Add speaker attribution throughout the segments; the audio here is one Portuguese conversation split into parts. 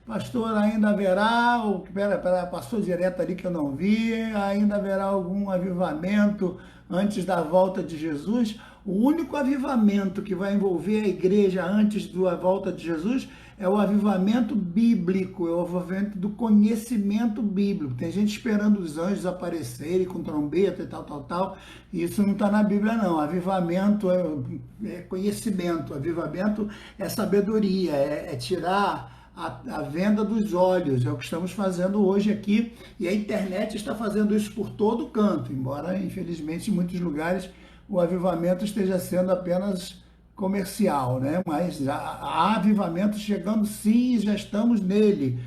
Speaker 1: pastor, ainda haverá, pera, passou direto ali que eu não vi, ainda haverá algum avivamento antes da volta de Jesus? O único avivamento que vai envolver a igreja antes da volta de Jesus é o avivamento bíblico, é o avivamento do conhecimento bíblico. Tem gente esperando os anjos aparecerem com trombeta e tal. Isso não está na Bíblia, não. Avivamento é conhecimento, avivamento é sabedoria, é tirar a venda dos olhos, é o que estamos fazendo hoje aqui, e a internet está fazendo isso por todo canto, embora, infelizmente, em muitos lugares o avivamento esteja sendo apenas comercial, né? Mas há avivamento chegando sim, e já estamos nele.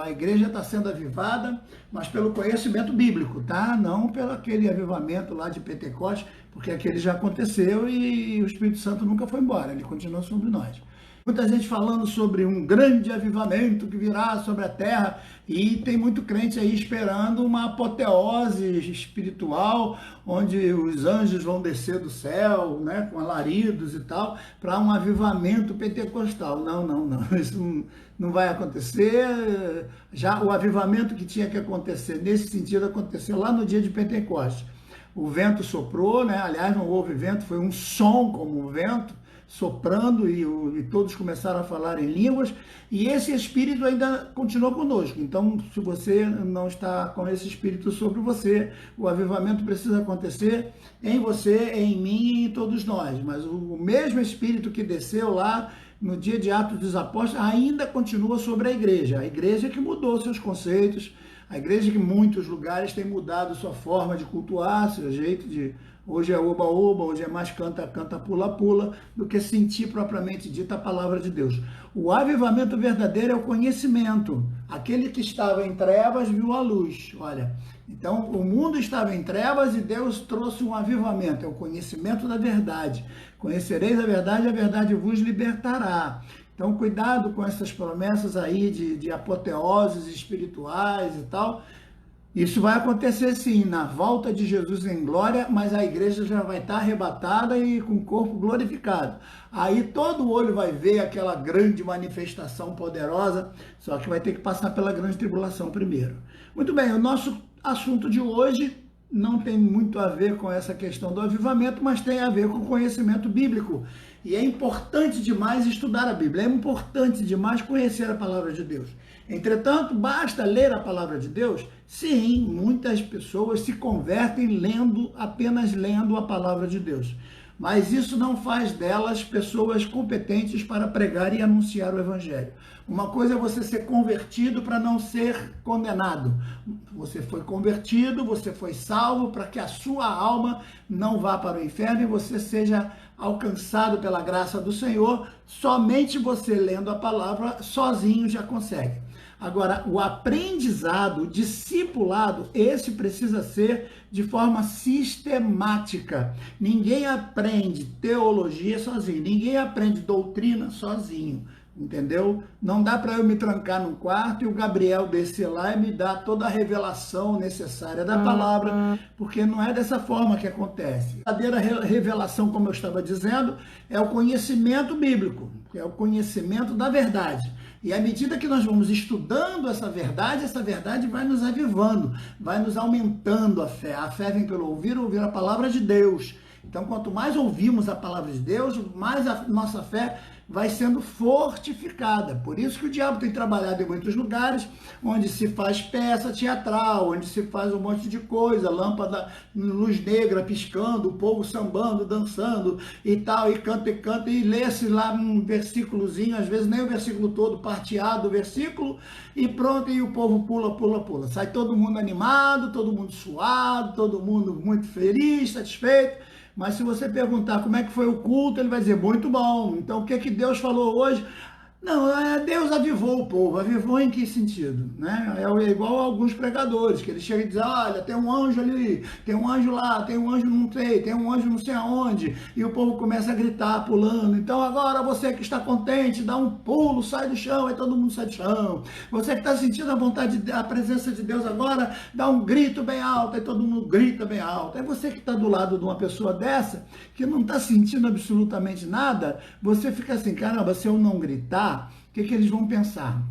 Speaker 1: A igreja está sendo avivada, mas pelo conhecimento bíblico, tá? Não pelo aquele avivamento lá de Pentecostes, porque aquele já aconteceu e o Espírito Santo nunca foi embora, ele continua sobre nós. Muita gente falando sobre um grande avivamento que virá sobre a terra, e tem muito crente aí esperando uma apoteose espiritual, onde os anjos vão descer do céu, né, com alaridos e tal, para um avivamento pentecostal. Não, isso não vai acontecer. Já o avivamento que tinha que acontecer nesse sentido aconteceu lá no dia de Pentecostes. O vento soprou, né? Aliás, não houve vento, foi um som como o vento, soprando, e todos começaram a falar em línguas, e esse Espírito ainda continua conosco. Então, se você não está com esse Espírito sobre você, o avivamento precisa acontecer em você, em mim e em todos nós. Mas o mesmo Espírito que desceu lá no dia de Atos dos Apóstolos ainda continua sobre a igreja que mudou seus conceitos, a igreja que em muitos lugares tem mudado sua forma de cultuar, seu jeito de... Hoje é oba-oba, hoje é mais canta-canta, pula-pula, do que sentir propriamente dita a palavra de Deus. O avivamento verdadeiro é o conhecimento. Aquele que estava em trevas viu a luz. Olha, então o mundo estava em trevas e Deus trouxe um avivamento, é o conhecimento da verdade. Conhecereis a verdade vos libertará. Então, cuidado com essas promessas aí de apoteoses espirituais e tal. Isso vai acontecer sim, na volta de Jesus em glória, mas a igreja já vai estar arrebatada e com o corpo glorificado. Aí todo olho vai ver aquela grande manifestação poderosa, só que vai ter que passar pela grande tribulação primeiro. Muito bem, o nosso assunto de hoje não tem muito a ver com essa questão do avivamento, mas tem a ver com o conhecimento bíblico. E é importante demais estudar a Bíblia, é importante demais conhecer a palavra de Deus. Entretanto, basta ler a palavra de Deus? Sim, muitas pessoas se convertem apenas lendo a palavra de Deus. Mas isso não faz delas pessoas competentes para pregar e anunciar o Evangelho. Uma coisa é você ser convertido para não ser condenado. Você foi convertido, você foi salvo para que a sua alma não vá para o inferno e você seja alcançado pela graça do Senhor. Somente você lendo a palavra sozinho já consegue. Agora, o aprendizado, o discipulado, esse precisa ser de forma sistemática. Ninguém aprende teologia sozinho, ninguém aprende doutrina sozinho, entendeu? Não dá para eu me trancar num quarto e o Gabriel descer lá e me dar toda a revelação necessária da palavra, porque não é dessa forma que acontece. A verdadeira revelação, como eu estava dizendo, é o conhecimento bíblico, é o conhecimento da verdade. E à medida que nós vamos estudando essa verdade vai nos avivando, vai nos aumentando a fé. A fé vem pelo ouvir a palavra de Deus. Então, quanto mais ouvimos a palavra de Deus, mais a nossa fé vai sendo fortificada. Por isso que o diabo tem trabalhado em muitos lugares, onde se faz peça teatral, onde se faz um monte de coisa, lâmpada, luz negra piscando, o povo sambando, dançando e tal, e canta, e lê-se lá um versículozinho, às vezes nem o versículo todo, parteado o versículo, e pronto, e o povo pula. Sai todo mundo animado, todo mundo suado, todo mundo muito feliz, satisfeito. Mas se você perguntar como é que foi o culto, ele vai dizer, muito bom. Então, o que é que Deus falou hoje? Não, Deus avivou o povo. Avivou em que sentido? Né? É igual a alguns pregadores, que eles chegam e dizem, olha, tem um anjo ali, tem um anjo lá, tem um anjo não sei, tem um anjo não sei aonde. E o povo começa a gritar, pulando. Então agora você que está contente, dá um pulo, sai do chão, aí todo mundo sai do chão. Você que está sentindo a vontade, a presença de Deus agora, dá um grito bem alto, aí todo mundo grita bem alto. Aí você que está do lado de uma pessoa dessa, que não está sentindo absolutamente nada, você fica assim, caramba, se eu não gritar, o que eles vão pensar?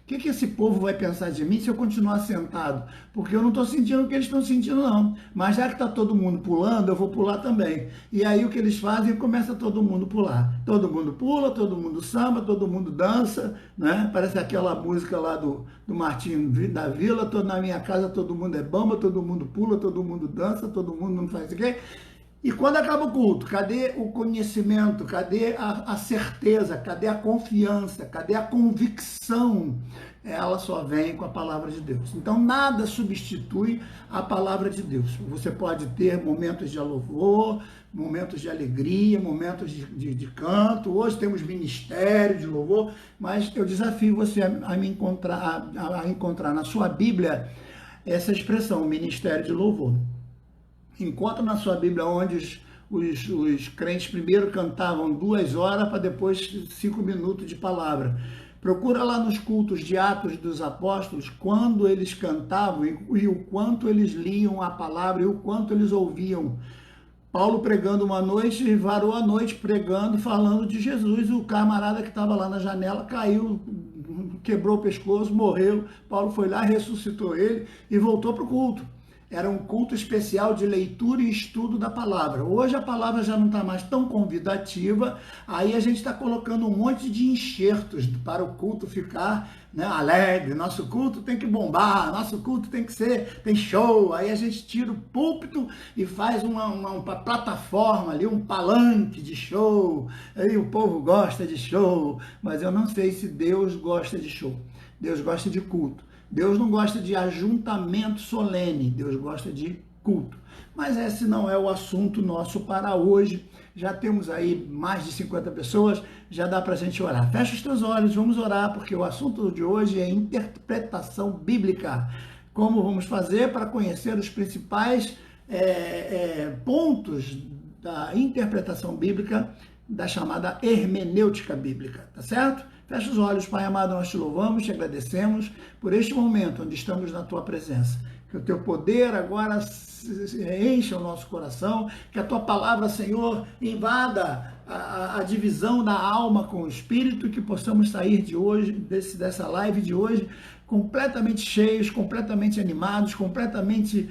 Speaker 1: O que esse povo vai pensar de mim se eu continuar sentado? Porque eu não estou sentindo o que eles estão sentindo, não. Mas já que está todo mundo pulando, eu vou pular também. E aí o que eles fazem? Começa todo mundo pular. Todo mundo pula, todo mundo samba, todo mundo dança, né? Parece aquela música lá do Martinho da Vila, tô na minha casa, todo mundo é bamba, todo mundo pula, todo mundo dança, todo mundo não faz o quê? E quando acaba o culto, cadê o conhecimento, cadê a certeza, cadê a confiança, cadê a convicção? Ela só vem com a palavra de Deus. Então nada substitui a palavra de Deus. Você pode ter momentos de louvor, momentos de alegria, momentos de canto. Hoje temos ministério de louvor, mas eu desafio você a encontrar na sua Bíblia essa expressão, ministério de louvor. Encontra na sua Bíblia onde os crentes primeiro cantavam 2 horas para depois 5 minutos de palavra. Procura lá nos cultos de Atos dos Apóstolos, quando eles cantavam e o quanto eles liam a palavra e o quanto eles ouviam. Paulo pregando uma noite, varou a noite pregando, falando de Jesus. O camarada que estava lá na janela caiu, quebrou o pescoço, morreu. Paulo foi lá, ressuscitou ele e voltou para o culto. Era um culto especial de leitura e estudo da palavra. Hoje a palavra já não está mais tão convidativa, aí a gente está colocando um monte de enxertos para o culto ficar, né, alegre. Nosso culto tem que bombar, nosso culto tem show. Aí a gente tira o púlpito e faz uma plataforma ali, um palanque de show. Aí o povo gosta de show, mas eu não sei se Deus gosta de show. Deus gosta de culto. Deus não gosta de ajuntamento solene, Deus gosta de culto. Mas esse não é o assunto nosso para hoje. Já temos aí mais de 50 pessoas, já dá para a gente orar. Fecha os teus olhos, vamos orar, porque o assunto de hoje é interpretação bíblica. Como vamos fazer para conhecer os principais pontos da interpretação bíblica, da chamada hermenêutica bíblica, tá certo? Fecha os olhos, Pai amado, nós te louvamos, te agradecemos por este momento onde estamos na tua presença. Que o teu poder agora encha o nosso coração, que a tua palavra, Senhor, invada a divisão da alma com o Espírito, que possamos sair de hoje, dessa live de hoje, completamente cheios, completamente animados, completamente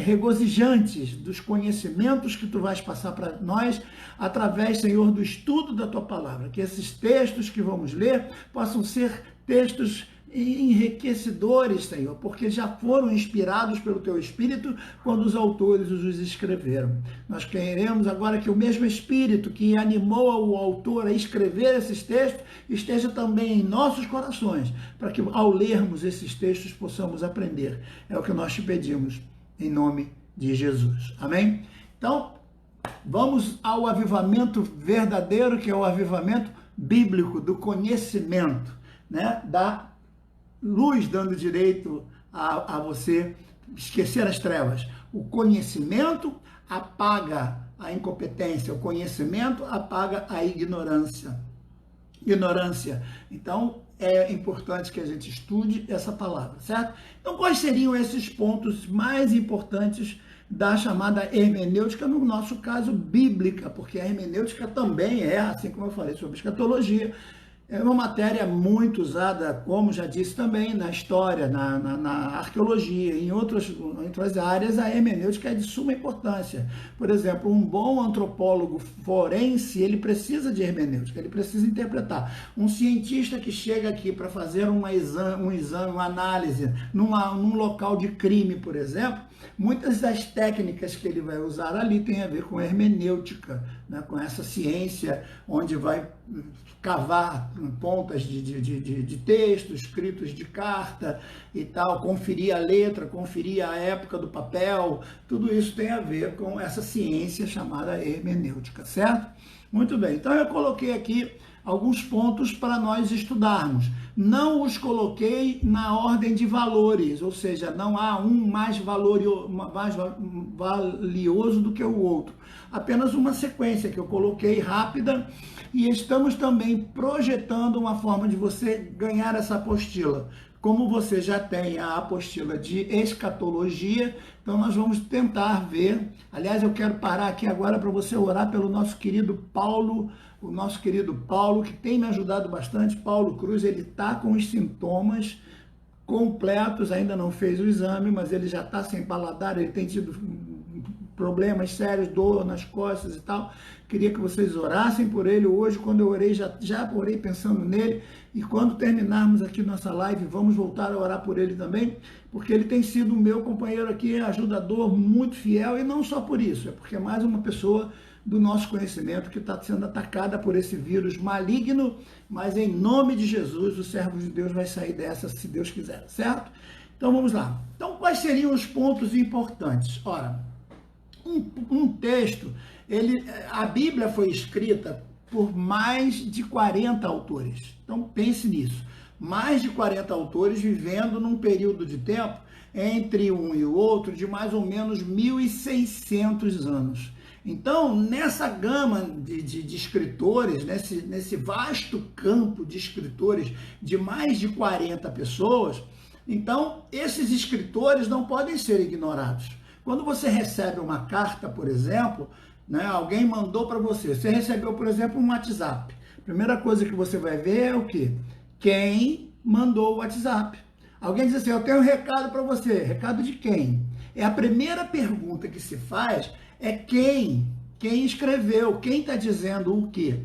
Speaker 1: regozijantes dos conhecimentos que tu vais passar para nós, através, Senhor, do estudo da tua palavra. Que esses textos que vamos ler possam ser textos enriquecedores, Senhor, porque já foram inspirados pelo Teu Espírito quando os autores os escreveram. Nós queremos agora que o mesmo Espírito que animou o autor a escrever esses textos esteja também em nossos corações, para que ao lermos esses textos possamos aprender. É o que nós te pedimos, em nome de Jesus. Amém? Então, vamos ao avivamento verdadeiro, que é o avivamento bíblico, do conhecimento, né? Da luz dando direito a você esquecer as trevas. O conhecimento apaga a incompetência, o conhecimento apaga a ignorância. Então, é importante que a gente estude essa palavra, certo? Então, quais seriam esses pontos mais importantes da chamada hermenêutica, no nosso caso, bíblica, porque a hermenêutica também é, assim como eu falei sobre escatologia, é uma matéria muito usada, como já disse também, na história, na arqueologia, em outras áreas, a hermenêutica é de suma importância. Por exemplo, um bom antropólogo forense, ele precisa de hermenêutica, ele precisa interpretar. Um cientista que chega aqui para fazer um exame, uma análise num local de crime, por exemplo, muitas das técnicas que ele vai usar ali tem a ver com hermenêutica, né? Com essa ciência onde vai cavar pontas de texto, escritos de carta e tal, conferir a letra, conferir a época do papel, tudo isso tem a ver com essa ciência chamada hermenêutica, certo? Muito bem, então eu coloquei aqui alguns pontos para nós estudarmos. Não os coloquei na ordem de valores, ou seja, não há um mais valioso do que o outro. Apenas uma sequência que eu coloquei rápida, e estamos também projetando uma forma de você ganhar essa apostila. Como você já tem a apostila de escatologia, então nós vamos tentar ver. Aliás, eu quero parar aqui agora para você orar pelo nosso querido Paulo, o nosso querido Paulo, que tem me ajudado bastante. Paulo Cruz, ele está com os sintomas completos, ainda não fez o exame, mas ele já está sem paladar, ele tem tido problemas sérios, dor nas costas e tal. Queria que vocês orassem por ele hoje. Quando eu orei, já orei pensando nele, e quando terminarmos aqui nossa live, vamos voltar a orar por ele também, porque ele tem sido o meu companheiro aqui, ajudador, muito fiel, e não só por isso, é porque é mais uma pessoa do nosso conhecimento que está sendo atacada por esse vírus maligno, mas em nome de Jesus, o servo de Deus vai sair dessa, se Deus quiser, certo? Então vamos lá. Então, quais seriam os pontos importantes? Ora, um texto, a Bíblia foi escrita por mais de 40 autores. Então pense nisso. Mais de 40 autores vivendo num período de tempo entre um e o outro de mais ou menos 1.600 anos. Então, nessa gama de escritores, nesse vasto campo de escritores de mais de 40 pessoas, então esses escritores não podem ser ignorados. Quando você recebe uma carta, por exemplo, né, alguém mandou para você, você recebeu, por exemplo, um WhatsApp. Primeira coisa que você vai ver é o quê? Quem mandou o WhatsApp. Alguém diz assim, eu tenho um recado para você. Recado de quem? É a primeira pergunta que se faz, é quem escreveu, quem está dizendo o quê?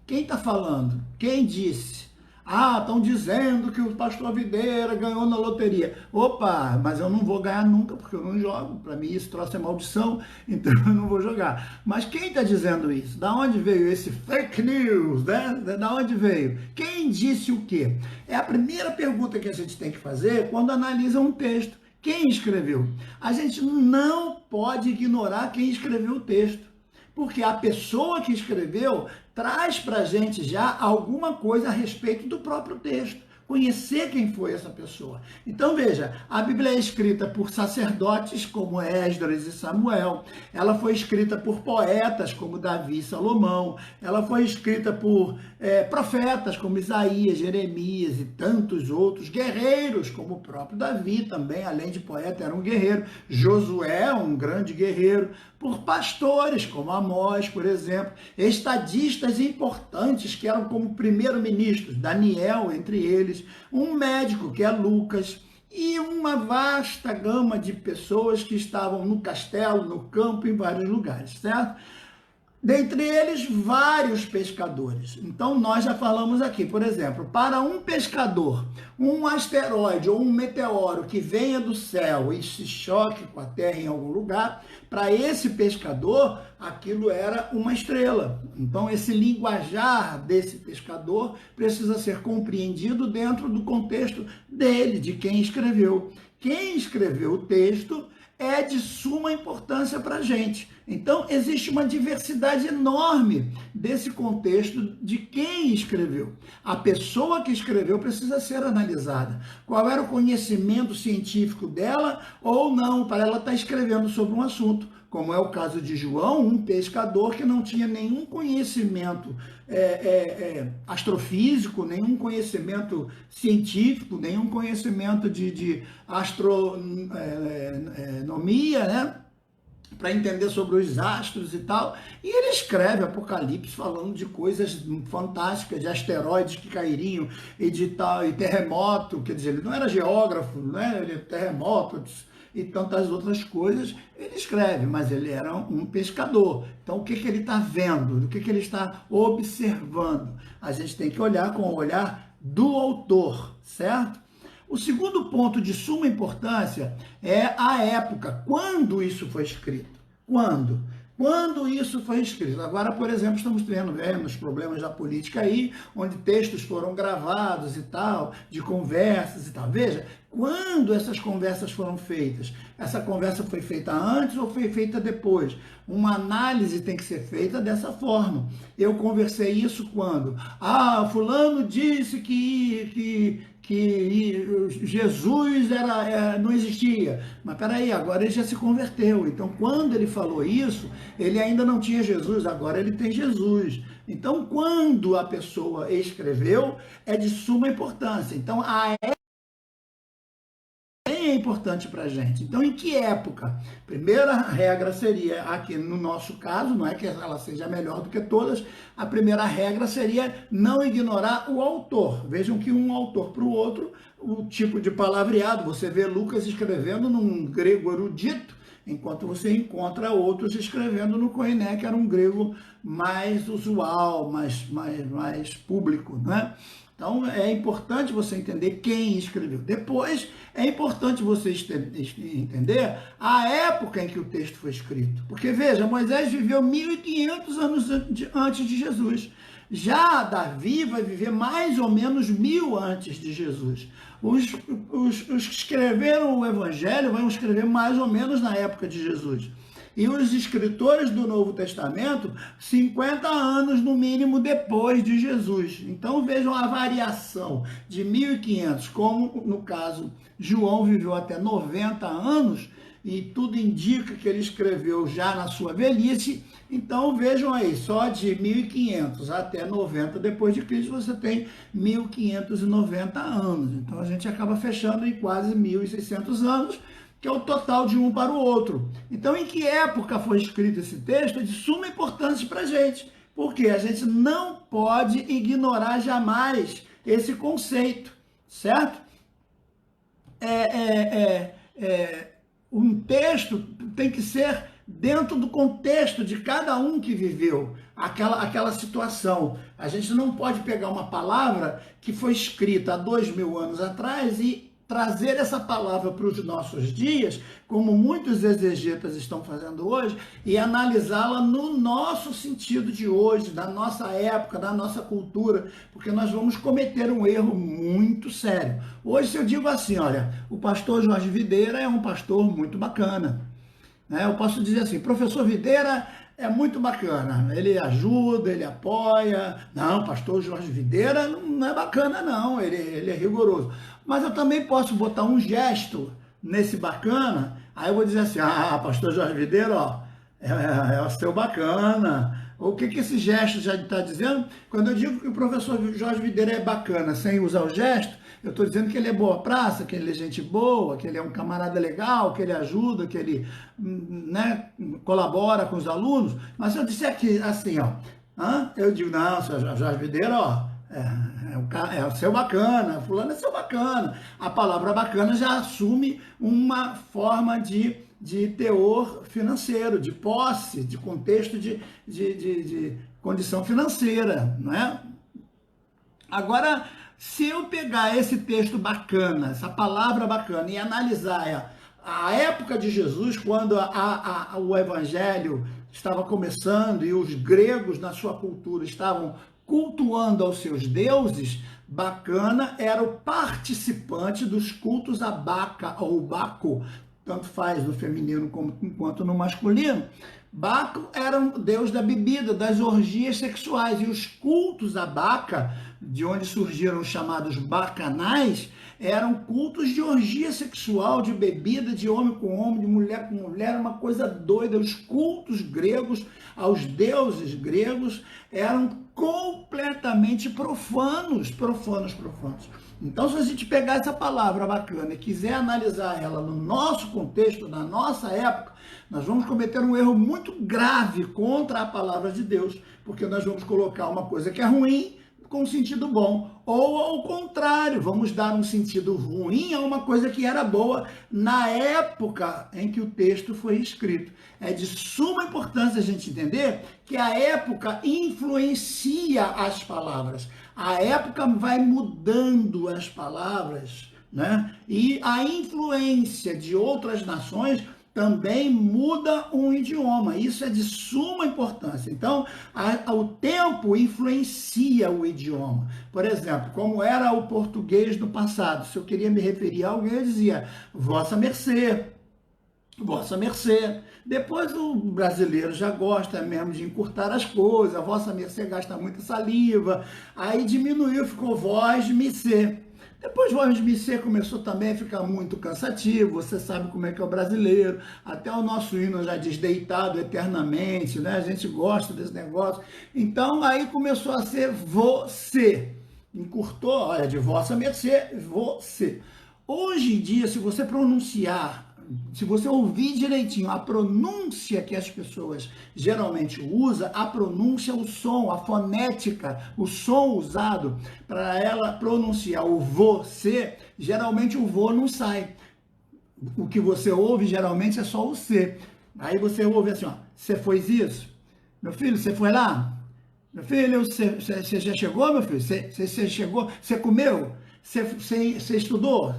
Speaker 1: Quem está falando? Quem disse? Ah, estão dizendo que o pastor Videira ganhou na loteria. Opa, mas eu não vou ganhar nunca, porque eu não jogo. Para mim isso trouxe maldição, então eu não vou jogar. Mas quem está dizendo isso? Da onde veio esse fake news, né? Da onde veio? Quem disse o quê? É a primeira pergunta que a gente tem que fazer quando analisa um texto. Quem escreveu? A gente não pode ignorar quem escreveu o texto, porque a pessoa que escreveu traz para a gente já alguma coisa a respeito do próprio texto. Conhecer quem foi essa pessoa. Então veja, a Bíblia é escrita por sacerdotes como Esdras e Samuel, ela foi escrita por poetas como Davi e Salomão, ela foi escrita por profetas como Isaías, Jeremias e tantos outros, guerreiros como o próprio Davi também, além de poeta, era um guerreiro, Josué, um grande guerreiro, por pastores como Amós, por exemplo, estadistas importantes que eram como primeiro-ministros, Daniel entre eles, um médico que é Lucas, e uma vasta gama de pessoas que estavam no castelo, no campo, em vários lugares, certo? Dentre eles, vários pescadores. Então, nós já falamos aqui, por exemplo, para um pescador, um asteroide ou um meteoro que venha do céu e se choque com a Terra em algum lugar, para esse pescador, aquilo era uma estrela. Então, esse linguajar desse pescador precisa ser compreendido dentro do contexto dele, de quem escreveu. Quem escreveu o texto é de suma importância para a gente. Então, existe uma diversidade enorme desse contexto de quem escreveu. A pessoa que escreveu precisa ser analisada. Qual era o conhecimento científico dela ou não, para ela estar escrevendo sobre um assunto, como é o caso de João, um pescador que não tinha nenhum conhecimento astrofísico, nenhum conhecimento científico, nenhum conhecimento de astronomia, né? Para entender sobre os astros e tal, e ele escreve Apocalipse falando de coisas fantásticas, de asteroides que cairiam e de tal, e terremoto, quer dizer, ele não era geógrafo, né? Ele terremotos e tantas outras coisas, ele escreve, mas ele era um pescador. Então, o que ele está vendo? O que ele está observando? A gente tem que olhar com o olhar do autor, certo? O segundo ponto de suma importância é a época, quando isso foi escrito. Quando? Quando isso foi escrito. Agora, por exemplo, estamos vendo os problemas da política aí, onde textos foram gravados e tal, de conversas e tal. Veja, quando essas conversas foram feitas? Essa conversa foi feita antes ou foi feita depois? Uma análise tem que ser feita dessa forma. Eu conversei isso quando? Ah, fulano disse que Jesus não existia. Mas peraí, agora ele já se converteu. Então, quando ele falou isso, ele ainda não tinha Jesus, agora ele tem Jesus. Então, quando a pessoa escreveu, é de suma importância. Então, a importante para a gente. Então, em que época? Primeira regra seria, aqui no nosso caso, não é que ela seja melhor do que todas, a primeira regra seria não ignorar o autor. Vejam que um autor para o outro, o tipo de palavreado, você vê Lucas escrevendo num grego erudito, enquanto você encontra outros escrevendo no Koiné, que era um grego mais usual, mais público, né? Então, é importante você entender quem escreveu. Depois, é importante você entender a época em que o texto foi escrito. Porque, veja, Moisés viveu 1.500 anos antes de Jesus. Já Davi vai viver mais ou menos 1.000 antes de Jesus. Os que escreveram o Evangelho vão escrever mais ou menos na época de Jesus. E os escritores do Novo Testamento, 50 anos no mínimo depois de Jesus. Então vejam a variação de 1.500, como no caso João viveu até 90 anos, e tudo indica que ele escreveu já na sua velhice. Então vejam aí, só de 1.500 até 90 depois de Cristo você tem 1.590 anos. Então a gente acaba fechando em quase 1.600 anos, que é o total de um para o outro. Então, em que época foi escrito esse texto é de suma importância para a gente, porque a gente não pode ignorar jamais esse conceito, certo? Um texto tem que ser dentro do contexto de cada um que viveu aquela situação. A gente não pode pegar uma palavra que foi escrita há 2.000 anos atrás e trazer essa palavra para os nossos dias, como muitos exegetas estão fazendo hoje, e analisá-la no nosso sentido de hoje, da nossa época, da nossa cultura, porque nós vamos cometer um erro muito sério. Hoje, se eu digo assim, olha, o pastor Jorge Videira é um pastor muito bacana, né? Eu posso dizer assim, professor Videira é muito bacana, ele ajuda, ele apoia. Não, pastor Jorge Videira não é bacana não, ele é rigoroso. Mas eu também posso botar um gesto nesse bacana, aí eu vou dizer assim, pastor Jorge Videira, ó, é o seu bacana. O que esse gesto já está dizendo? Quando eu digo que o professor Jorge Videira é bacana sem usar o gesto, eu estou dizendo que ele é boa praça, que ele é gente boa, que ele é um camarada legal, que ele ajuda, que ele, né, colabora com os alunos. Mas se eu disser aqui assim, ó, eu digo, não, seu Jorge Videira, ó, é o seu bacana, fulano é seu bacana. A palavra bacana já assume uma forma de teor financeiro, de posse, de contexto de condição financeira, não é? Agora, se eu pegar esse texto bacana, essa palavra bacana, e analisar a época de Jesus, quando o Evangelho estava começando e os gregos, na sua cultura, estavam cultuando aos seus deuses, bacana era o participante dos cultos a Baca ou Baco, tanto faz no feminino quanto no masculino. Baco era um deus da bebida, das orgias sexuais, e os cultos a Baca, de onde surgiram os chamados bacanais, eram cultos de orgia sexual, de bebida, de homem com homem, de mulher com mulher, uma coisa doida. Os cultos gregos aos deuses gregos eram completamente profanos. Então, se a gente pegar essa palavra bacana e quiser analisar ela no nosso contexto, na nossa época, nós vamos cometer um erro muito grave contra a palavra de Deus, porque nós vamos colocar uma coisa que é ruim com um sentido bom, ou ao contrário, vamos dar um sentido ruim a uma coisa que era boa na época em que o texto foi escrito. É de suma importância a gente entender que a época influencia as palavras. A época vai mudando as palavras, né? E a influência de outras nações também muda um idioma. Isso é de suma importância. Então, o tempo influencia o idioma. Por exemplo, como era o português no passado, se eu queria me referir a alguém, eu dizia vossa mercê, vossa mercê. Depois o brasileiro já gosta mesmo de encurtar as coisas, a vossa mercê gasta muita saliva, aí diminuiu, ficou vós mercê. Depois voz de mercê começou também a ficar muito cansativo, você sabe como é que é o brasileiro, até o nosso hino já diz deitado eternamente, né? A gente gosta desse negócio. Então aí começou a ser você, encurtou, olha, de vossa mercê, você. Hoje em dia, se você pronunciar, se você ouvir direitinho a pronúncia que as pessoas geralmente usam, a pronúncia, o som, a fonética, o som usado para ela pronunciar o você, geralmente o vô não sai. O que você ouve geralmente é só o C. Aí você ouve assim, ó, você fez isso? Meu filho, você foi lá? Meu filho, você já chegou, meu filho? Você chegou? Você comeu? Você estudou?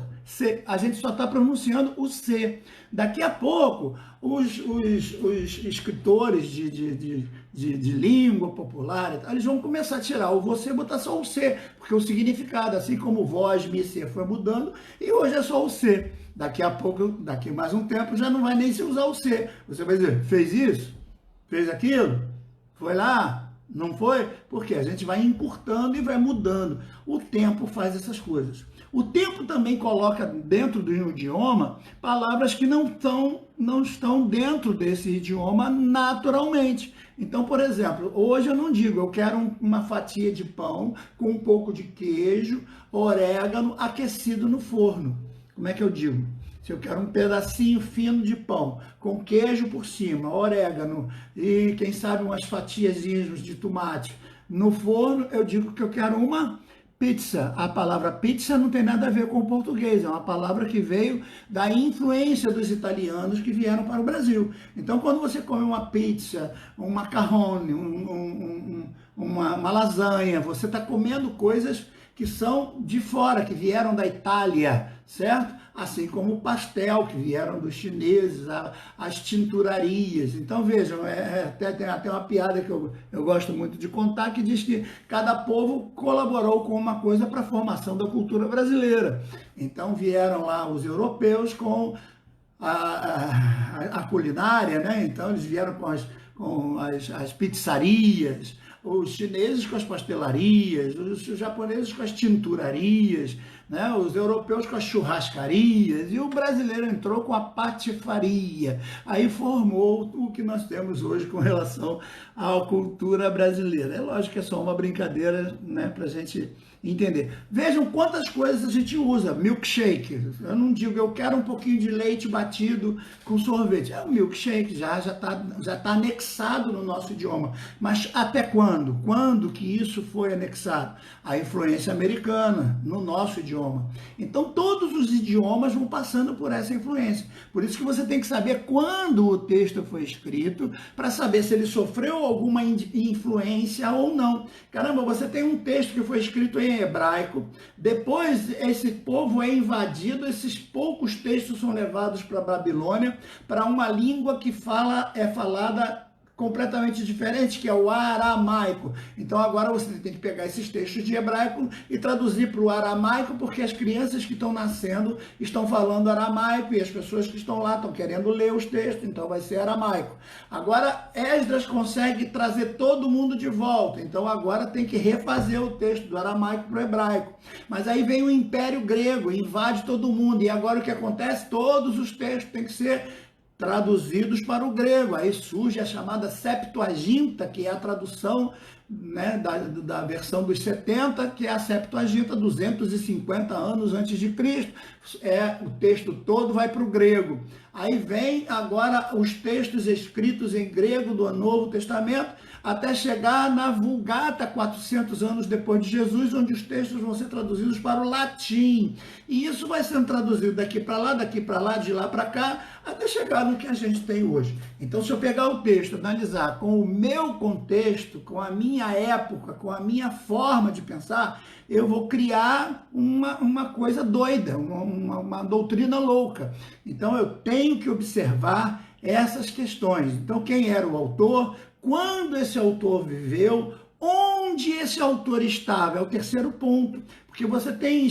Speaker 1: A gente só está pronunciando o C. Daqui a pouco, os escritores de língua popular, eles vão começar a tirar o você e botar só o C, porque o significado, assim como voz, mi, ser, foi mudando, e hoje é só o C. Daqui a pouco, daqui mais um tempo, já não vai nem se usar o C. Você vai dizer, fez isso? Fez aquilo? Foi lá? Não foi? Porque a gente vai encurtando e vai mudando. O tempo faz essas coisas. O tempo também coloca dentro do idioma palavras que não estão dentro desse idioma naturalmente. Então, por exemplo, hoje eu não digo, eu quero uma fatia de pão com um pouco de queijo, orégano, aquecido no forno. Como é que eu digo? Se eu quero um pedacinho fino de pão, com queijo por cima, orégano e, quem sabe, umas fatiazinhas de tomate no forno, eu digo que eu quero uma pizza. A palavra pizza não tem nada a ver com o português, é uma palavra que veio da influência dos italianos que vieram para o Brasil. Então, quando você come uma pizza, um macarrone, uma lasanha, você está comendo coisas que são de fora, que vieram da Itália, certo? Assim como o pastel, que vieram dos chineses, as tinturarias. Então, vejam, tem até uma piada que eu gosto muito de contar, que diz que cada povo colaborou com uma coisa para a formação da cultura brasileira. Então, vieram lá os europeus com a culinária, né? Então, eles vieram com as pizzarias, os chineses com as pastelarias, os japoneses com as tinturarias, né? Os europeus com as churrascarias, e o brasileiro entrou com a patifaria. Aí formou o que nós temos hoje com relação à cultura brasileira. É lógico que é só uma brincadeira, né, para a gente entender. Vejam quantas coisas a gente usa. Milkshake. Eu não digo, eu quero um pouquinho de leite batido com sorvete. É um milkshake, já tá anexado no nosso idioma. Mas até quando? Quando que isso foi anexado? A influência americana no nosso idioma. Então, todos os idiomas vão passando por essa influência. Por isso que você tem que saber quando o texto foi escrito, para saber se ele sofreu alguma influência ou não. Caramba, você tem um texto que foi escrito em hebraico, depois esse povo é invadido, esses poucos textos são levados para a Babilônia, para uma língua que é falada completamente diferente, que é o aramaico. Então agora você tem que pegar esses textos de hebraico e traduzir para o aramaico, porque as crianças que estão nascendo estão falando aramaico e as pessoas que estão lá estão querendo ler os textos, então vai ser aramaico. Agora Esdras consegue trazer todo mundo de volta, então agora tem que refazer o texto do aramaico para o hebraico. Mas aí vem o Império Grego, invade todo mundo, e agora o que acontece? Todos os textos têm que ser traduzidos para o grego. Aí surge a chamada Septuaginta, que é a tradução, né, da versão dos 70, que é a Septuaginta, 250 anos antes de Cristo. O texto todo vai para o grego. Aí vem agora os textos escritos em grego do Novo Testamento, até chegar na Vulgata, 400 anos depois de Jesus, onde os textos vão ser traduzidos para o latim. E isso vai sendo traduzido daqui para lá, de lá para cá, até chegar no que a gente tem hoje. Então, se eu pegar o texto, analisar com o meu contexto, com a minha época, com a minha forma de pensar, eu vou criar uma coisa doida, uma doutrina louca. Então, eu tenho que observar essas questões. Então, quem era o autor? Quando esse autor viveu, onde esse autor estava, é o terceiro ponto, porque você tem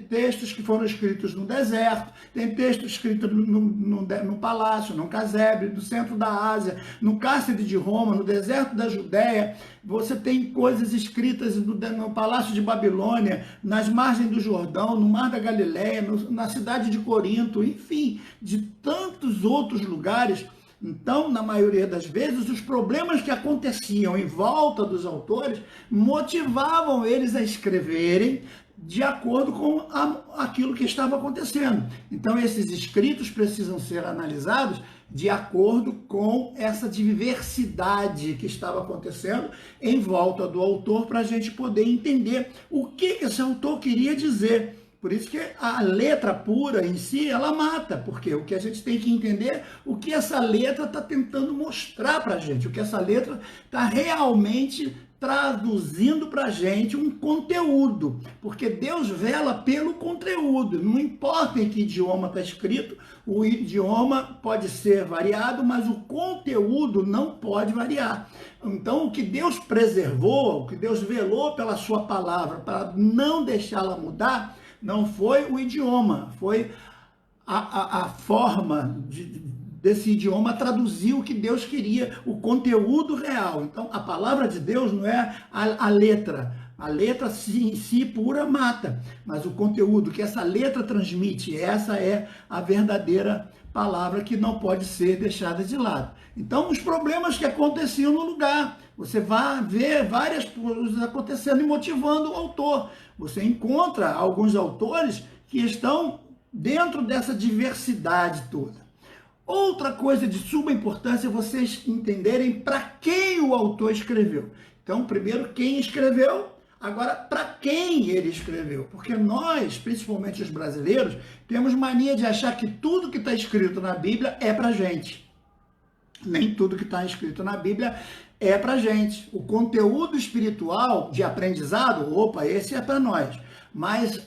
Speaker 1: textos que foram escritos no deserto, tem textos escritos no palácio, no casebre, no centro da Ásia, no cárcere de Roma, no deserto da Judéia, você tem coisas escritas no palácio de Babilônia, nas margens do Jordão, no mar da Galileia, na cidade de Corinto, enfim, de tantos outros lugares. Então, na maioria das vezes, os problemas que aconteciam em volta dos autores motivavam eles a escreverem de acordo com aquilo que estava acontecendo. Então, esses escritos precisam ser analisados de acordo com essa diversidade que estava acontecendo em volta do autor, para a gente poder entender o que esse autor queria dizer. Por isso que a letra pura em si, ela mata, porque o que a gente tem que entender é o que essa letra está tentando mostrar para a gente, o que essa letra está realmente traduzindo para a gente um conteúdo, porque Deus vela pelo conteúdo, não importa em que idioma está escrito, o idioma pode ser variado, mas o conteúdo não pode variar. Então, o que Deus preservou, o que Deus velou pela sua palavra, para não deixá-la mudar, não foi o idioma, foi a forma desse idioma traduzir o que Deus queria, o conteúdo real. Então, a palavra de Deus não é a letra. A letra em si pura mata, mas o conteúdo que essa letra transmite, essa é a verdadeira palavra que não pode ser deixada de lado. Então, os problemas que aconteciam no lugar, você vai ver várias coisas acontecendo e motivando o autor. Você encontra alguns autores que estão dentro dessa diversidade toda. Outra coisa de suma importância é vocês entenderem para quem o autor escreveu. Então, primeiro, quem escreveu, agora, para quem ele escreveu. Porque nós, principalmente os brasileiros, temos mania de achar que tudo que está escrito na Bíblia é para a gente. Nem tudo que está escrito na Bíblia é para a gente. O conteúdo espiritual de aprendizado, opa, esse é para nós. Mas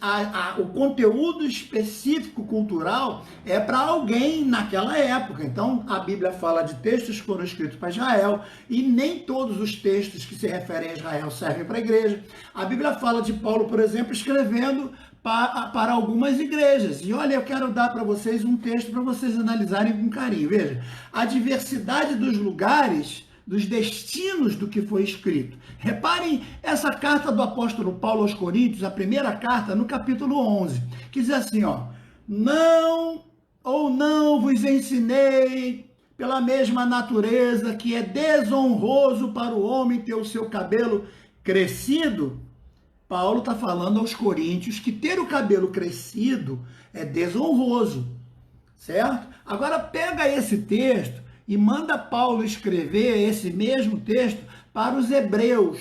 Speaker 1: o conteúdo específico cultural é para alguém naquela época. Então, a Bíblia fala de textos que foram escritos para Israel, e nem todos os textos que se referem a Israel servem para a igreja. A Bíblia fala de Paulo, por exemplo, escrevendo para algumas igrejas. E olha, eu quero dar para vocês um texto para vocês analisarem com carinho. Veja, a diversidade dos lugares, dos destinos do que foi escrito. Reparem essa carta do apóstolo Paulo aos Coríntios, a primeira carta, no capítulo 11, que diz assim, ó: não vos ensinei pela mesma natureza que é desonroso para o homem ter o seu cabelo crescido. Paulo está falando aos coríntios que ter o cabelo crescido é desonroso, certo? Agora pega esse texto e manda Paulo escrever esse mesmo texto para os hebreus,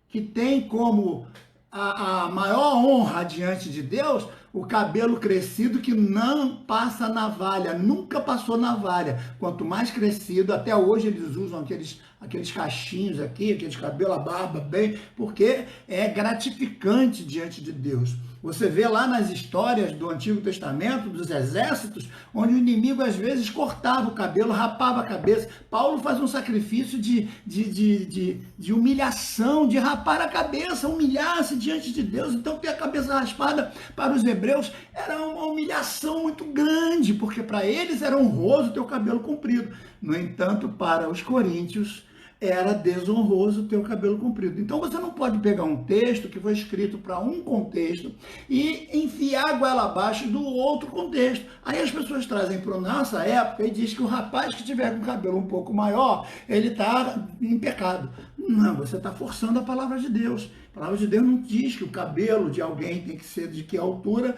Speaker 1: que tem como a maior honra diante de Deus o cabelo crescido que não passa navalha, nunca passou navalha. Quanto mais crescido, até hoje eles usam aqueles cachinhos aqui, aqueles cabelos, a barba bem, porque é gratificante diante de Deus. Você vê lá nas histórias do Antigo Testamento, dos exércitos, onde o inimigo às vezes cortava o cabelo, rapava a cabeça. Paulo faz um sacrifício de humilhação, de rapar a cabeça, humilhar-se diante de Deus. Então ter a cabeça raspada para os hebreus era uma humilhação muito grande, porque para eles era honroso ter o cabelo comprido. No entanto, para os coríntios, era desonroso ter o cabelo comprido. Então você não pode pegar um texto que foi escrito para um contexto e enfiar a goela abaixo do outro contexto. Aí as pessoas trazem para a nossa época e diz que o rapaz que tiver com o cabelo um pouco maior, ele está em pecado. Não, você está forçando a palavra de Deus. A palavra de Deus não diz que o cabelo de alguém tem que ser de que altura.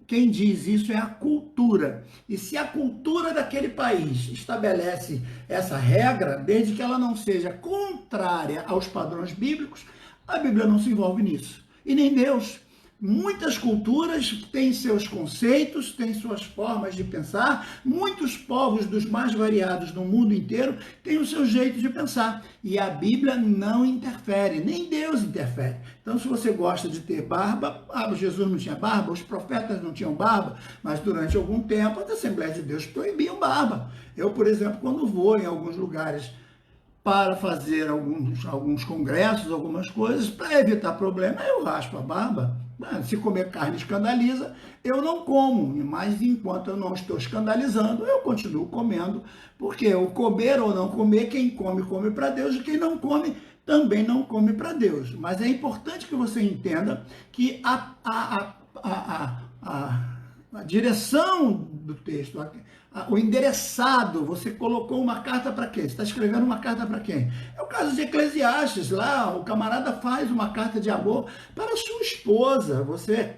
Speaker 1: Quem diz isso é a cultura. E se a cultura daquele país estabelece essa regra, desde que ela não seja contrária aos padrões bíblicos, a Bíblia não se envolve nisso. E nem Deus. Muitas culturas têm seus conceitos, têm suas formas de pensar. Muitos povos dos mais variados no mundo inteiro têm o seu jeito de pensar. E a Bíblia não interfere, nem Deus interfere. Então, se você gosta de ter barba, Jesus não tinha barba, os profetas não tinham barba, mas durante algum tempo as Assembleias de Deus proibiam barba. Eu, por exemplo, quando vou em alguns lugares para fazer alguns congressos, algumas coisas, para evitar problema, eu raspo a barba. Se comer carne escandaliza, eu não como, mas enquanto eu não estou escandalizando, eu continuo comendo, porque o comer ou não comer, quem come, come para Deus, e quem não come, também não come para Deus. Mas é importante que você entenda que a direção do texto, o endereçado. Você colocou uma carta para quem? Você está escrevendo uma carta para quem? É o caso de Eclesiastes, lá o camarada faz uma carta de amor para a sua esposa. Você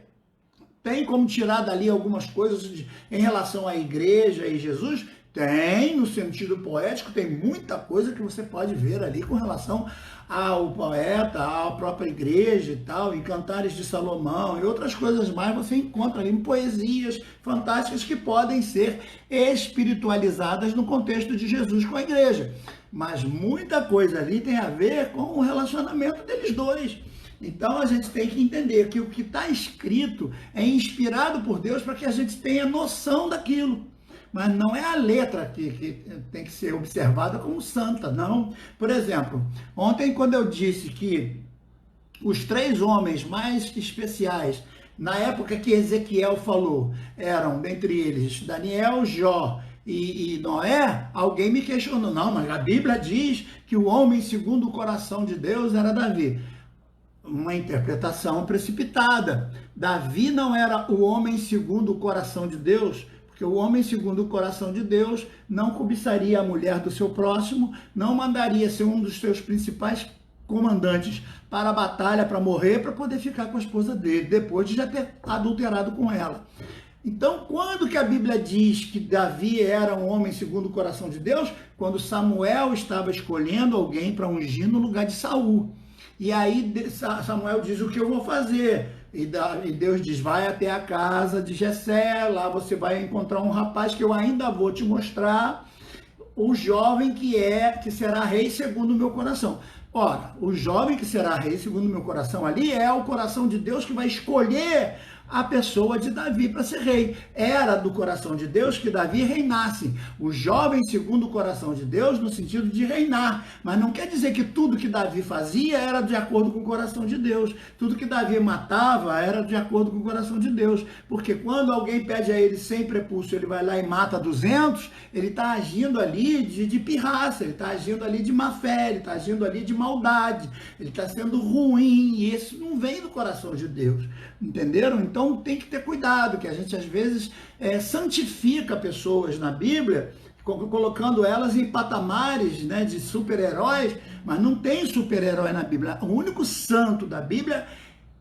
Speaker 1: tem como tirar dali algumas coisas em relação à igreja e Jesus? Tem, no sentido poético, tem muita coisa que você pode ver ali com relação ao poeta, à própria igreja e tal, em Cantares de Salomão e outras coisas mais, você encontra ali poesias fantásticas que podem ser espiritualizadas no contexto de Jesus com a igreja. Mas muita coisa ali tem a ver com o relacionamento deles dois. Então a gente tem que entender que o que está escrito é inspirado por Deus para que a gente tenha noção daquilo. Mas não é a letra que tem que ser observada como santa, não. Por exemplo, ontem quando eu disse que os 3 homens mais especiais, na época que Ezequiel falou, eram, dentre eles, Daniel, Jó e Noé, alguém me questionou, não, mas a Bíblia diz que o homem segundo o coração de Deus era Davi. Uma interpretação precipitada. Davi não era o homem segundo o coração de Deus, porque o homem segundo o coração de Deus não cobiçaria a mulher do seu próximo, não mandaria ser um dos seus principais comandantes para a batalha, para morrer, para poder ficar com a esposa dele, depois de já ter adulterado com ela. Então, quando que a Bíblia diz que Davi era um homem segundo o coração de Deus? Quando Samuel estava escolhendo alguém para ungir no lugar de Saul. E aí Samuel diz, o que eu vou fazer? E Deus diz, vai até a casa de Jessé, lá você vai encontrar um rapaz que eu ainda vou te mostrar, o jovem que será rei segundo o meu coração. Ora, o jovem que será rei segundo o meu coração ali é o coração de Deus que vai escolher a pessoa de Davi para ser rei. Era do coração de Deus que Davi reinasse. O jovem segundo o coração de Deus no sentido de reinar. Mas não quer dizer que tudo que Davi fazia era de acordo com o coração de Deus. Tudo que Davi matava era de acordo com o coração de Deus. Porque quando alguém pede a ele sem prepúcio, ele vai lá e mata 200, ele está agindo ali de pirraça, ele está agindo ali de má fé, ele está agindo ali de maldade, ele está sendo ruim, e isso não vem do coração de Deus. Entenderam? Então tem que ter cuidado, que a gente às vezes santifica pessoas na Bíblia, colocando elas em patamares, né, de super-heróis, mas não tem super-herói na Bíblia. O único santo da Bíblia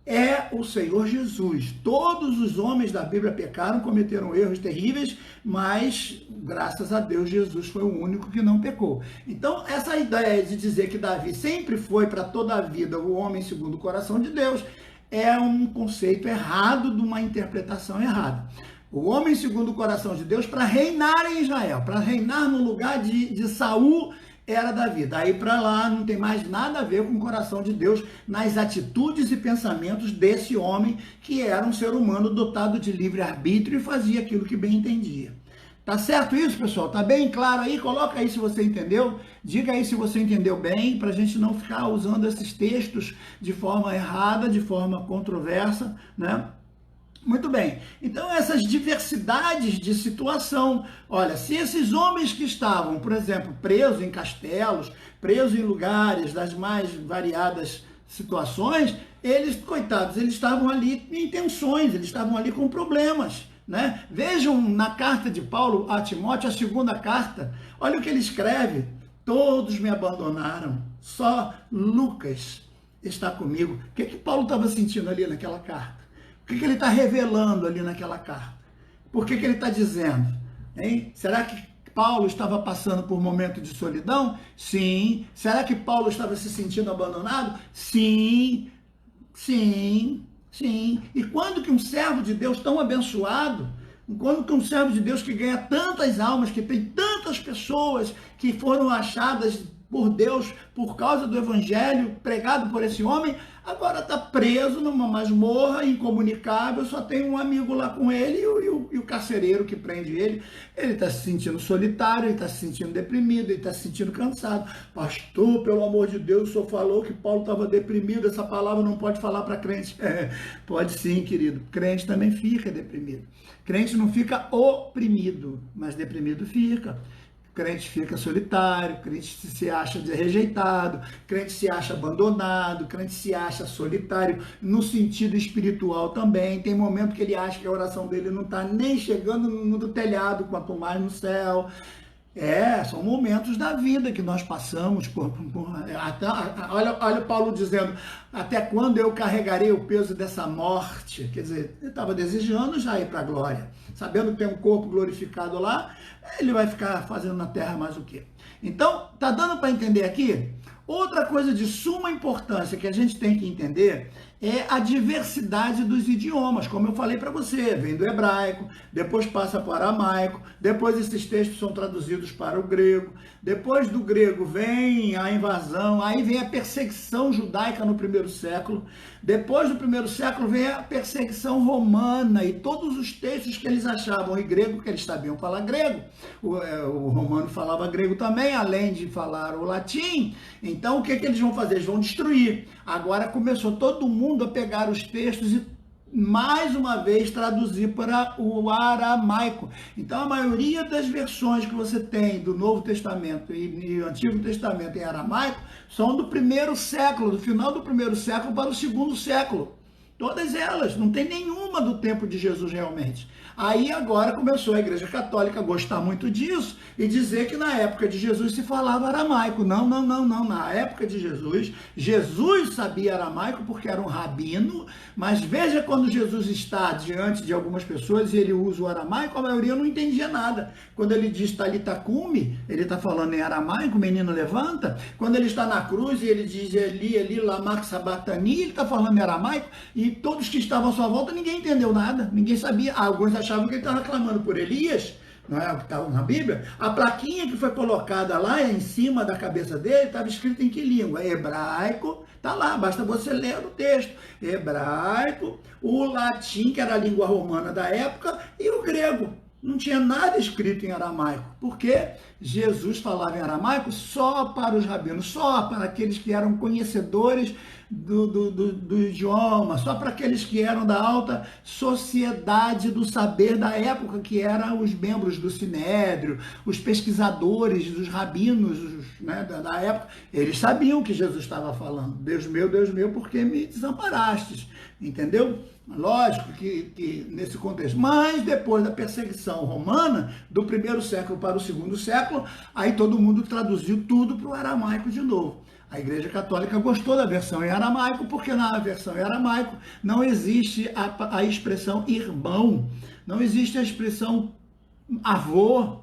Speaker 1: é o Senhor Jesus. Todos os homens da Bíblia pecaram, cometeram erros terríveis, mas graças a Deus Jesus foi o único que não pecou. Então essa ideia de dizer que Davi sempre foi para toda a vida o homem segundo o coração de Deus é um conceito errado, de uma interpretação errada. O homem segundo o coração de Deus para reinar em Israel, para reinar no lugar de Saul, era Davi. Daí para lá não tem mais nada a ver com o coração de Deus nas atitudes e pensamentos desse homem que era um ser humano dotado de livre-arbítrio e fazia aquilo que bem entendia. Tá certo isso, pessoal? Tá bem claro aí? Coloca aí se você entendeu. Diga aí se você entendeu bem, para a gente não ficar usando esses textos de forma errada, de forma controversa, né? Muito bem. Então, essas diversidades de situação. Olha, se esses homens que estavam, por exemplo, presos em castelos, presos em lugares das mais variadas situações, eles, coitados, eles estavam ali em tensões, eles estavam ali com problemas. Né? Vejam na carta de Paulo a Timóteo, a segunda carta, olha o que ele escreve: todos me abandonaram, só Lucas está comigo. O que Paulo estava sentindo ali naquela carta? O que ele está revelando ali naquela carta? Por que ele está dizendo? Hein? Será que Paulo estava passando por um momento de solidão? Sim. Será que Paulo estava se sentindo abandonado? Sim. Sim. Sim, e quando que um servo de Deus tão abençoado, quando que um servo de Deus que ganha tantas almas, que tem tantas pessoas que foram achadas por Deus por causa do evangelho pregado por esse homem, agora está preso numa masmorra, incomunicável, só tem um amigo lá com ele e o carcereiro que prende ele. Ele está se sentindo solitário, ele está se sentindo deprimido, ele está se sentindo cansado. Pastor, pelo amor de Deus, o senhor falou que Paulo estava deprimido, essa palavra não pode falar para crente. Pode sim, querido. Crente também fica deprimido. Crente não fica oprimido, mas deprimido fica. crente fica solitário, crente se acha rejeitado, crente se acha abandonado, crente se acha solitário, no sentido espiritual também. Tem momento que ele acha que a oração dele não está nem chegando no telhado, quanto mais no céu. São momentos da vida que nós passamos olha Paulo dizendo, até quando eu carregarei o peso dessa morte? Quer dizer, ele estava desejando já ir para a glória, sabendo que tem um corpo glorificado lá, ele vai ficar fazendo na terra mais o quê? Então, tá dando para entender aqui? Outra coisa de suma importância que a gente tem que entender é a diversidade dos idiomas, como eu falei para você, vem do hebraico, depois passa para o aramaico, depois esses textos são traduzidos para o grego, depois do grego vem a invasão, aí vem a perseguição judaica no primeiro século, depois do primeiro século vem a perseguição romana e todos os textos que eles achavam em grego, que eles sabiam falar grego, o romano falava grego também, além de falar o latim. Então o que eles vão fazer? Eles vão destruir. Agora começou todo mundo a pegar os textos e mais uma vez traduzir para o aramaico. Então a maioria das versões que você tem do Novo Testamento e Antigo Testamento em aramaico são do primeiro século, do final do primeiro século para o segundo século. Todas elas, não tem nenhuma do tempo de Jesus realmente. Aí agora começou a Igreja Católica a gostar muito disso e dizer que na época de Jesus se falava aramaico. Não. Na época de Jesus, Jesus sabia aramaico porque era um rabino, mas veja quando Jesus está diante de algumas pessoas e ele usa o aramaico, a maioria não entendia nada. Quando ele diz Talita Cumi, ele está falando em aramaico, menino levanta. Quando ele está na cruz e ele diz Eli, lama sabachthani, ele está falando em aramaico e todos que estavam à sua volta, ninguém entendeu nada, ninguém sabia. Alguns achavam que ele estava clamando por Elias, não é o que estava na Bíblia. A plaquinha que foi colocada lá em cima da cabeça dele estava escrita em que língua? Hebraico, está lá, basta você ler o texto. Hebraico, o latim, que era a língua romana da época, e o grego. Não tinha nada escrito em aramaico, porque Jesus falava em aramaico só para os rabinos, só para aqueles que eram conhecedores do idioma, só para aqueles que eram da alta sociedade do saber da época, que eram os membros do Sinédrio, os pesquisadores, os rabinos, né, da época. Eles sabiam que Jesus estava falando, Deus meu, por que me desamparastes? Entendeu? Lógico que nesse contexto, mas depois da perseguição romana, do primeiro século para o segundo século, aí todo mundo traduziu tudo para o aramaico de novo. A Igreja Católica gostou da versão em aramaico, porque na versão em aramaico não existe a expressão irmão, não existe a expressão avô.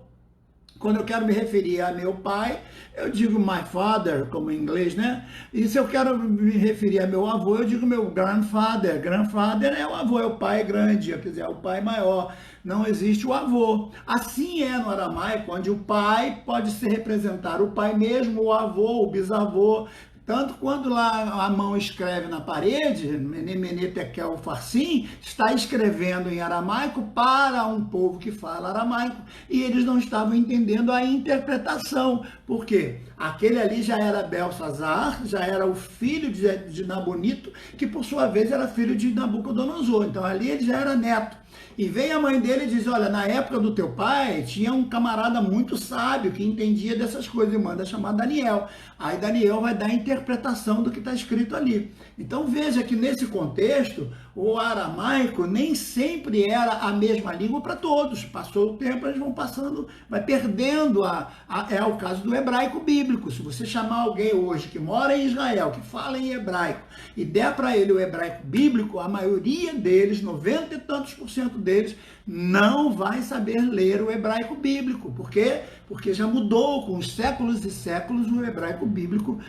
Speaker 1: Quando eu quero me referir a meu pai, eu digo my father, como em inglês, né? E se eu quero me referir a meu avô, eu digo meu grandfather. Grandfather é o avô, é o pai grande, quer dizer, é o pai maior. Não existe o avô. Assim é no aramaico, onde o pai pode se representar o pai mesmo, o avô, o bisavô. Tanto quando lá a mão escreve na parede, Mene Tekel Farsim, está escrevendo em aramaico para um povo que fala aramaico, e eles não estavam entendendo a interpretação. Por quê? Aquele ali já era Belsazar, já era o filho de Nabonito, que por sua vez era filho de Nabucodonosor. Então ali ele já era neto. E vem a mãe dele e diz, olha, na época do teu pai, tinha um camarada muito sábio que entendia dessas coisas, e manda chamar Daniel. Aí Daniel vai dar a interpretação do que está escrito ali. Então veja que nesse contexto, o aramaico nem sempre era a mesma língua para todos. Passou o tempo, eles vão passando, vai perdendo é o caso do hebraico bíblico. Se você chamar alguém hoje que mora em Israel, que fala em hebraico, e der para ele o hebraico bíblico, a maioria deles, 90 e tantos por cento deles, não vai saber ler o hebraico bíblico. Por quê? Porque já mudou com os séculos e séculos, o hebraico bíblico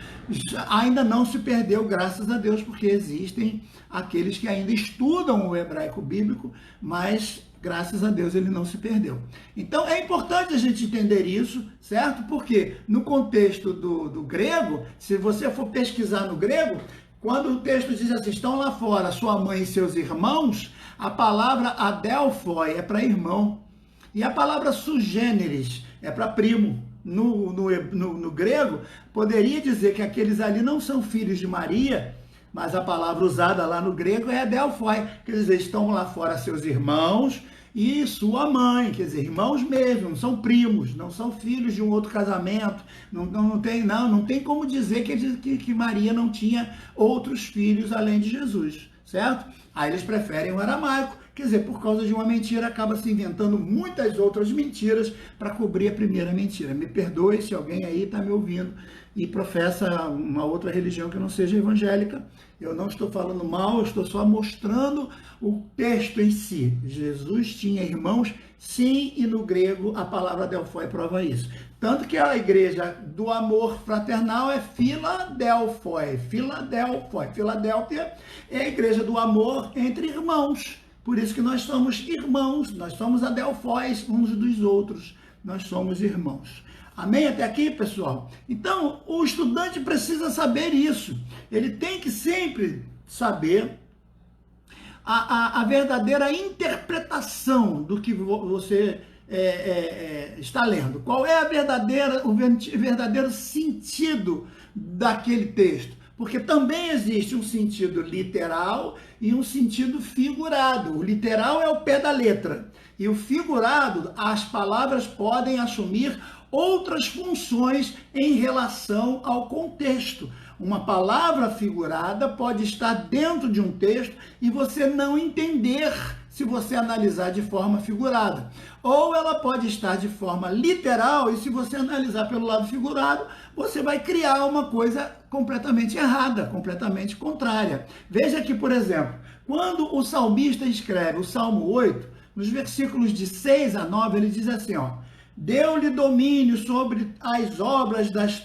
Speaker 1: ainda não se perdeu, graças a Deus, porque existem aqueles que ainda estudam o hebraico bíblico, mas graças a Deus ele não se perdeu. Então é importante a gente entender isso, certo? Porque no contexto do grego, se você for pesquisar no grego, quando o texto diz assim, estão lá fora sua mãe e seus irmãos, a palavra adelphoi é para irmão, e a palavra sugêneres é para primo. No grego, poderia dizer que aqueles ali não são filhos de Maria, mas a palavra usada lá no grego é adelphoi, quer dizer, estão lá fora seus irmãos e sua mãe, quer dizer, irmãos mesmo, não são primos, não são filhos de um outro casamento, não tem como dizer que Maria não tinha outros filhos além de Jesus, certo? Aí eles preferem o aramaico, quer dizer, por causa de uma mentira, acaba se inventando muitas outras mentiras para cobrir a primeira mentira. Me perdoe se alguém aí está me ouvindo e professa uma outra religião que não seja evangélica. Eu não estou falando mal, eu estou só mostrando o texto em si. Jesus tinha irmãos, sim, e no grego a palavra adelphoi prova isso. Tanto que a igreja do amor fraternal é Filadelfoi. Filadélfia é a igreja do amor entre irmãos. Por isso que nós somos irmãos, nós somos adelfóis uns dos outros. Nós somos irmãos. Amém até aqui, pessoal? Então, o estudante precisa saber isso. Ele tem que sempre saber a verdadeira interpretação do que você está lendo. Qual é o verdadeiro sentido daquele texto? Porque também existe um sentido literal e um sentido figurado. O literal é o pé da letra. E o figurado, as palavras podem assumir outras funções em relação ao contexto. Uma palavra figurada pode estar dentro de um texto e você não entender se você analisar de forma figurada. Ou ela pode estar de forma literal e se você analisar pelo lado figurado, você vai criar uma coisa completamente errada, completamente contrária. Veja aqui, por exemplo, quando o salmista escreve o Salmo 8, nos versículos de 6 a 9, ele diz assim, ó: deu-lhe domínio sobre as obras das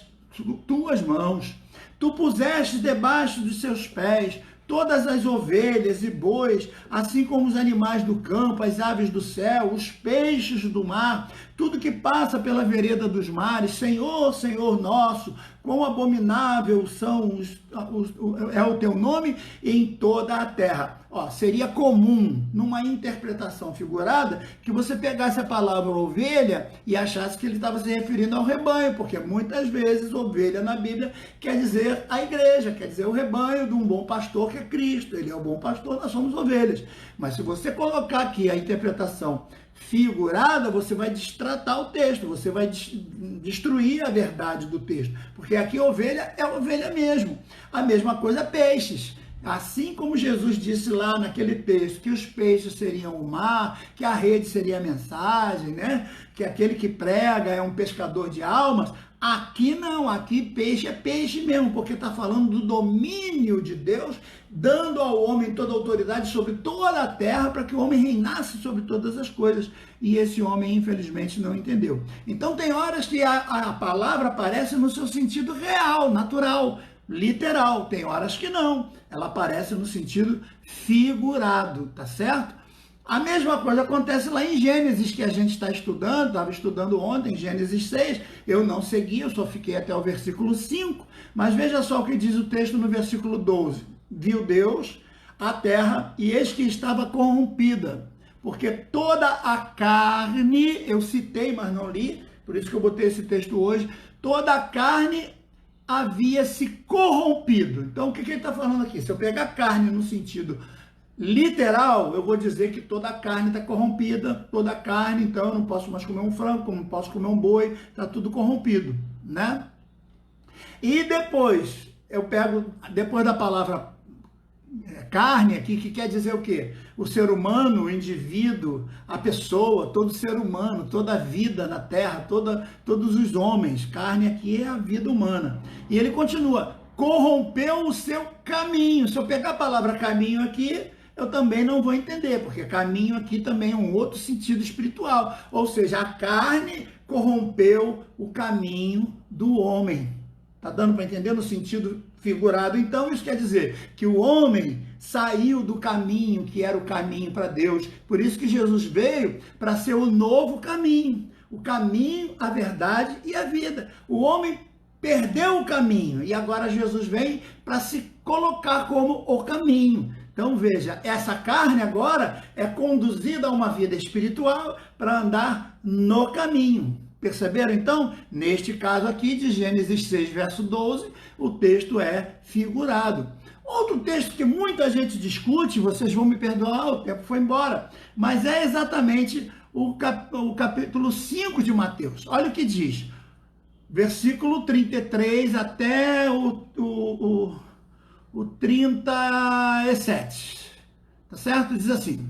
Speaker 1: tuas mãos, tu puseste debaixo dos seus pés todas as ovelhas e bois, assim como os animais do campo, as aves do céu, os peixes do mar, tudo que passa pela vereda dos mares. Senhor, Senhor nosso, quão abominável é o teu nome em toda a terra. Ó, seria comum, numa interpretação figurada, que você pegasse a palavra ovelha e achasse que ele estava se referindo ao rebanho, porque muitas vezes ovelha na Bíblia quer dizer a igreja, quer dizer o rebanho de um bom pastor que é Cristo. Ele é o bom pastor, nós somos ovelhas. Mas se você colocar aqui a interpretação figurada, você vai destratar o texto, você vai destruir a verdade do texto, porque aqui ovelha é ovelha mesmo. A mesma coisa peixes. Assim como Jesus disse lá naquele texto que os peixes seriam o mar, que a rede seria a mensagem, né? Que aquele que prega é um pescador de almas, aqui não, aqui peixe é peixe mesmo, porque está falando do domínio de Deus, dando ao homem toda a autoridade sobre toda a terra, para que o homem reinasse sobre todas as coisas. E esse homem, infelizmente, não entendeu. Então, tem horas que a palavra aparece no seu sentido real, natural, literal. Tem horas que não. Ela aparece no sentido figurado, tá certo? A mesma coisa acontece lá em Gênesis, que a gente está estudando, estava estudando ontem, Gênesis 6, eu não segui, eu só fiquei até o versículo 5, mas veja só o que diz o texto no versículo 12. Viu Deus a terra, e eis que estava corrompida, porque toda a carne, eu citei, mas não li, por isso que eu botei esse texto hoje, toda a carne havia se corrompido. Então, o que ele está falando aqui? Se eu pegar carne no sentido literal, eu vou dizer que toda a carne está corrompida, toda a carne, então eu não posso mais comer um frango, não posso comer um boi, está tudo corrompido, né? E depois, eu pego, depois da palavra carne aqui, que quer dizer o quê? O ser humano, o indivíduo, a pessoa, todo ser humano, toda a vida na terra, todos os homens. Carne aqui é a vida humana. E ele continua, corrompeu o seu caminho. Se eu pegar a palavra caminho aqui, eu também não vou entender, porque caminho aqui também é um outro sentido espiritual. Ou seja, a carne corrompeu o caminho do homem. Tá dando para entender no sentido figurado? Então, isso quer dizer que o homem saiu do caminho que era o caminho para Deus. Por isso que Jesus veio para ser o novo caminho. O caminho, a verdade e a vida. O homem perdeu o caminho e agora Jesus vem para se colocar como o caminho. Então, veja, essa carne agora é conduzida a uma vida espiritual para andar no caminho. Perceberam, então? Neste caso aqui, de Gênesis 6, verso 12, o texto é figurado. Outro texto que muita gente discute, vocês vão me perdoar, o tempo foi embora, mas é exatamente o capítulo 5 de Mateus. Olha o que diz, versículo 33 até o 37, tá certo? Diz assim: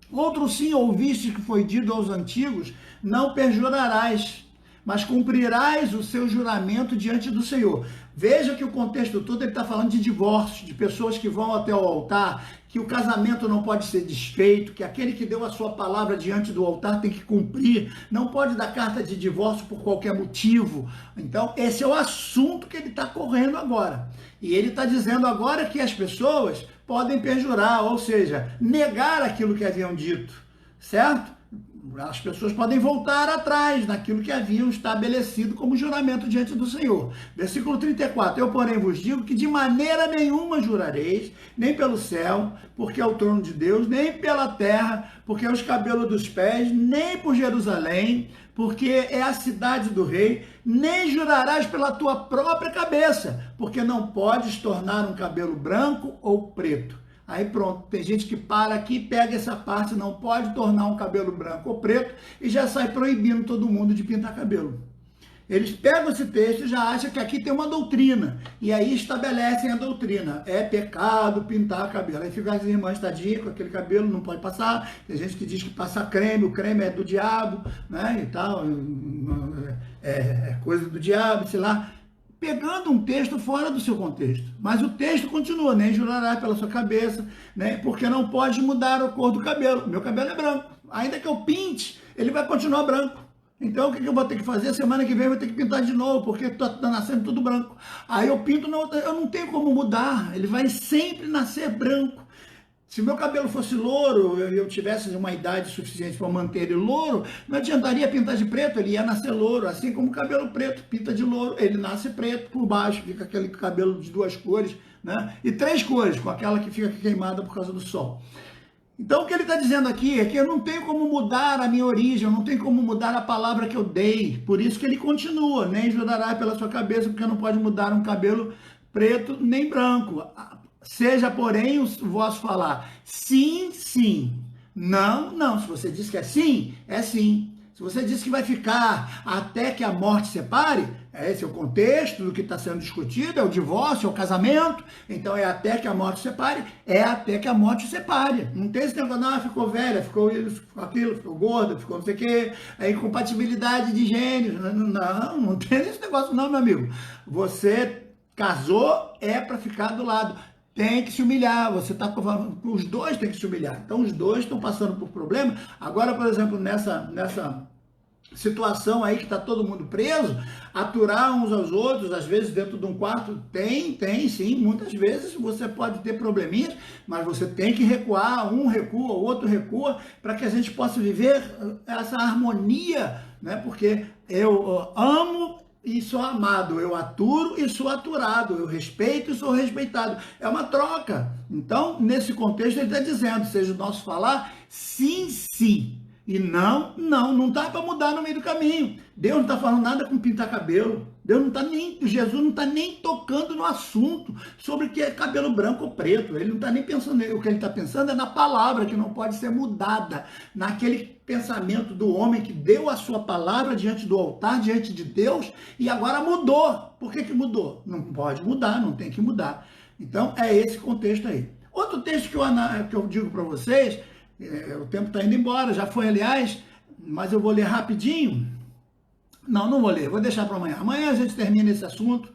Speaker 1: outro sim ouviste que foi dito aos antigos, não perjurarás, mas cumprirás o seu juramento diante do Senhor. Veja que o contexto todo ele está falando de divórcio, de pessoas que vão até o altar, que o casamento não pode ser desfeito, que aquele que deu a sua palavra diante do altar tem que cumprir, não pode dar carta de divórcio por qualquer motivo. Então, esse é o assunto que ele está correndo agora. E ele está dizendo agora que as pessoas podem perjurar, ou seja, negar aquilo que haviam dito, certo? As pessoas podem voltar atrás naquilo que haviam estabelecido como juramento diante do Senhor. Versículo 34, eu porém vos digo que de maneira nenhuma jurareis, nem pelo céu, porque é o trono de Deus, nem pela terra, porque é os cabelos dos pés, nem por Jerusalém, porque é a cidade do rei, nem jurarás pela tua própria cabeça, porque não podes tornar um cabelo branco ou preto. Aí pronto, tem gente que para aqui, pega essa parte, não pode tornar um cabelo branco ou preto e já sai proibindo todo mundo de pintar cabelo. Eles pegam esse texto e já acham que aqui tem uma doutrina, e aí estabelecem a doutrina. É pecado pintar cabelo. Aí ficam as irmãs tadinhas com aquele cabelo, não pode passar. Tem gente que diz que passa creme, o creme é do diabo, né, e tal, é coisa do diabo, sei lá. Pegando um texto fora do seu contexto. Mas o texto continua, nem jurará pela sua cabeça, né? Porque não pode mudar a cor do cabelo. Meu cabelo é branco. Ainda que eu pinte, ele vai continuar branco. Então o que eu vou ter que fazer? Semana que vem eu vou ter que pintar de novo, porque está nascendo tudo branco. Aí eu pinto, eu não tenho como mudar. Ele vai sempre nascer branco. Se meu cabelo fosse louro, eu tivesse uma idade suficiente para manter ele louro, não adiantaria pintar de preto, ele ia nascer louro, assim como o cabelo preto, pinta de louro, ele nasce preto por baixo, fica aquele cabelo de 2 cores, né? E 3 cores, com aquela que fica queimada por causa do sol. Então o que ele está dizendo aqui é que eu não tenho como mudar a minha origem, eu não tenho como mudar a palavra que eu dei, por isso que ele continua, nem jurará pela sua cabeça, porque não pode mudar um cabelo preto nem branco. Seja, porém, o vosso falar sim, sim, não, não. Se você diz que é sim, é sim. Se você diz que vai ficar até que a morte separe, esse é o contexto do que está sendo discutido, é o divórcio, é o casamento, então é até que a morte separe, é até que a morte separe. Não tem esse negócio, não, ficou velha, ficou isso, ficou aquilo, ficou gorda, ficou não sei o quê, é incompatibilidade de gêneros. Não tem esse negócio não, meu amigo. Você casou, é para ficar do lado. Tem que se humilhar, os dois têm que se humilhar. Então os dois estão passando por problema. Agora, por exemplo, nessa situação aí que está todo mundo preso, aturar uns aos outros, às vezes dentro de um quarto, tem sim, muitas vezes você pode ter probleminhas, mas você tem que recuar, um recua, o outro recua, para que a gente possa viver essa harmonia, né? Porque eu amo e sou amado, eu aturo e sou aturado, eu respeito e sou respeitado. É uma troca. Então, nesse contexto, ele está dizendo, seja o nosso falar, sim, sim. E não dá para mudar no meio do caminho. Deus não está falando nada com pintar cabelo. Jesus não está nem tocando no assunto sobre o que é cabelo branco ou preto. Ele não está nem pensando, o que ele está pensando é na palavra que não pode ser mudada, naquele pensamento do homem que deu a sua palavra diante do altar, diante de Deus, e agora mudou. Por que mudou? Não pode mudar, não tem que mudar. Então é esse contexto aí. Outro texto que eu digo para vocês, o tempo está indo embora, já foi aliás, mas eu vou ler rapidinho. Não vou ler, vou deixar para amanhã. Amanhã a gente termina esse assunto.